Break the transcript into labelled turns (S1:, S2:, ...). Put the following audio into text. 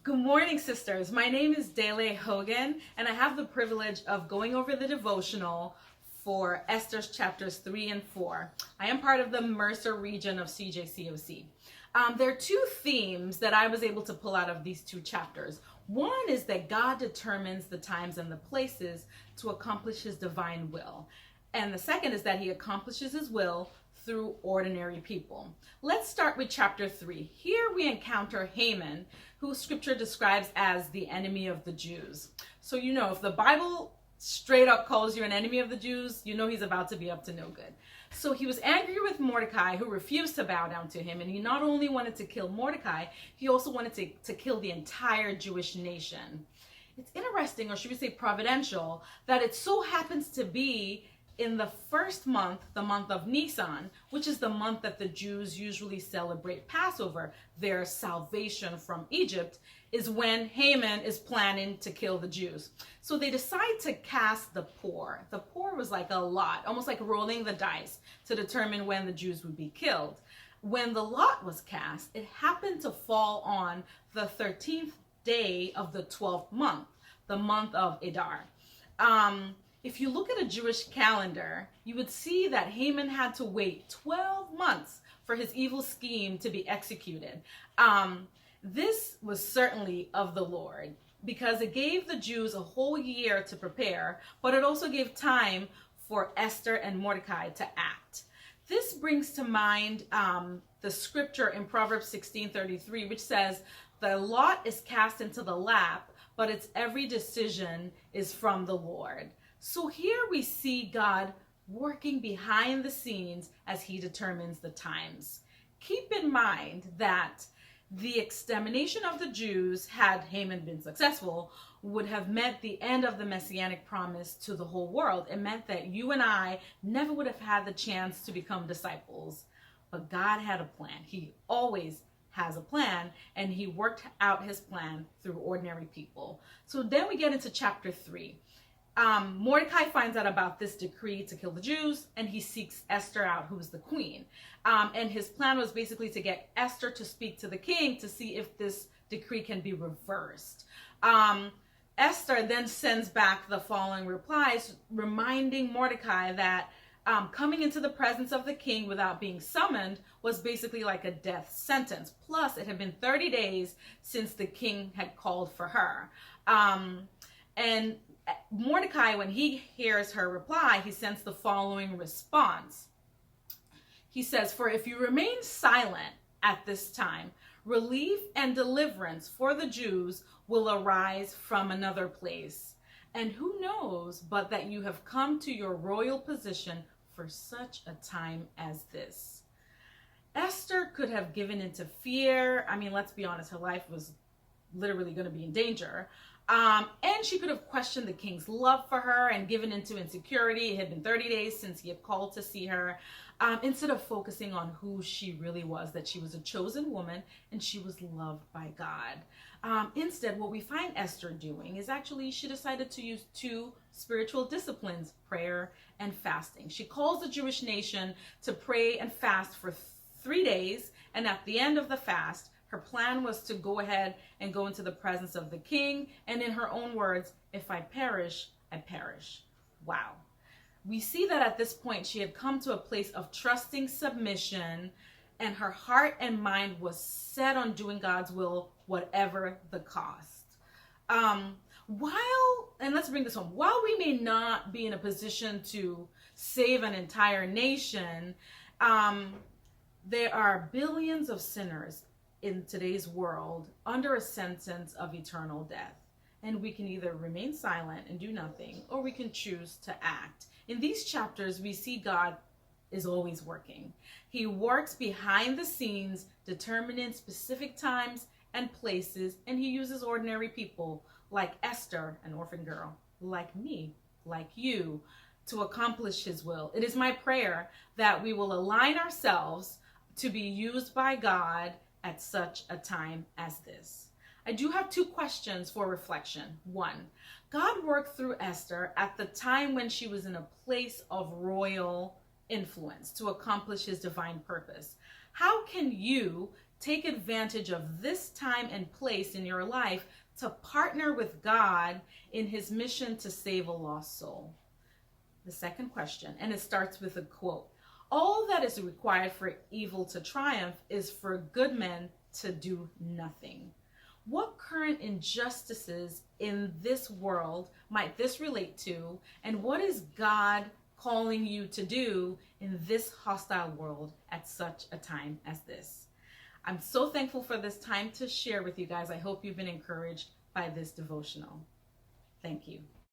S1: Good morning, sisters. My name is Dele Hogan, and I have the privilege of going over the devotional for Esther's chapters 3 and 4. I am part of the Mercer region of CJCOC. There are two themes that I was able to pull out of these two chapters. One is that God determines the times and the places to accomplish his divine will. And the second is that he accomplishes his will through ordinary people. Let's start with chapter 3. Here we encounter Haman, who scripture describes as the enemy of the Jews. So if the Bible straight up calls you an enemy of the Jews, he's about to be up to no good. So he was angry with Mordecai, who refused to bow down to him, and he not only wanted to kill Mordecai, he also wanted to kill the entire Jewish nation. It's interesting, or should we say providential, that it so happens to be in the first month, the month of Nisan, which is the month that the Jews usually celebrate Passover, their salvation from Egypt, is when Haman is planning to kill the Jews. So they decide to cast the poor. The poor was like a lot, almost like rolling the dice to determine when the Jews would be killed. When the lot was cast, it happened to fall on the 13th day of the 12th month, the month of Adar. If you look at a Jewish calendar, you would see that Haman had to wait 12 months for his evil scheme to be executed. This was certainly of the Lord, because it gave the Jews a whole year to prepare, but it also gave time for Esther and Mordecai to act. This brings to mind the scripture in Proverbs 16:33, which says, "The lot is cast into the lap, but its every decision is from the Lord." So here we see God working behind the scenes as he determines the times. Keep in mind that the extermination of the Jews, had Haman been successful, would have meant the end of the messianic promise to the whole world. It meant that you and I never would have had the chance to become disciples. But God had a plan. He always has a plan, and he worked out his plan through ordinary people. So then we get into chapter 3. Mordecai finds out about this decree to kill the Jews, and he seeks Esther out, who's the queen. And his plan was basically to get Esther to speak to the king to see if this decree can be reversed. Esther then sends back the following replies, reminding Mordecai that coming into the presence of the king without being summoned was basically like a death sentence. Plus, it had been 30 days since the king had called for her. And Mordecai, when he hears her reply, he sends the following response. He says, "For if you remain silent at this time, relief and deliverance for the Jews will arise from another place. And who knows but that you have come to your royal position for such a time as this." Esther could have given into fear. I mean, let's be honest, her life was literally going to be in danger. And she could have questioned the king's love for her and given into insecurity. It had been 30 days since he had called to see her, instead of focusing on who she really was, that she was a chosen woman and she was loved by God. Instead, what we find Esther doing is actually she decided to use two spiritual disciplines, prayer and fasting. She calls the Jewish nation to pray and fast for 3 days, and at the end of the fast, her plan was to go ahead and go into the presence of the king. And in her own words, "If I perish, I perish." Wow. We see that at this point, she had come to a place of trusting submission, and her heart and mind was set on doing God's will, whatever the cost. And let's bring this home, while we may not be in a position to save an entire nation, there are billions of sinners in today's world under a sentence of eternal death. And we can either remain silent and do nothing, or we can choose to act. In these chapters, we see God is always working. He works behind the scenes, determining specific times and places, and he uses ordinary people like Esther, an orphan girl, like me, like you, to accomplish his will. It is my prayer that we will align ourselves to be used by God at such a time as this. I do have two questions for reflection. One, God worked through Esther at the time when she was in a place of royal influence to accomplish his divine purpose. How can you take advantage of this time and place in your life to partner with God in his mission to save a lost soul? The second question, and it starts with a quote. All that is required for evil to triumph is for good men to do nothing. What current injustices in this world might this relate to, and what is God calling you to do in this hostile world at such a time as this? I'm so thankful for this time to share with you guys. I hope you've been encouraged by this devotional. Thank you.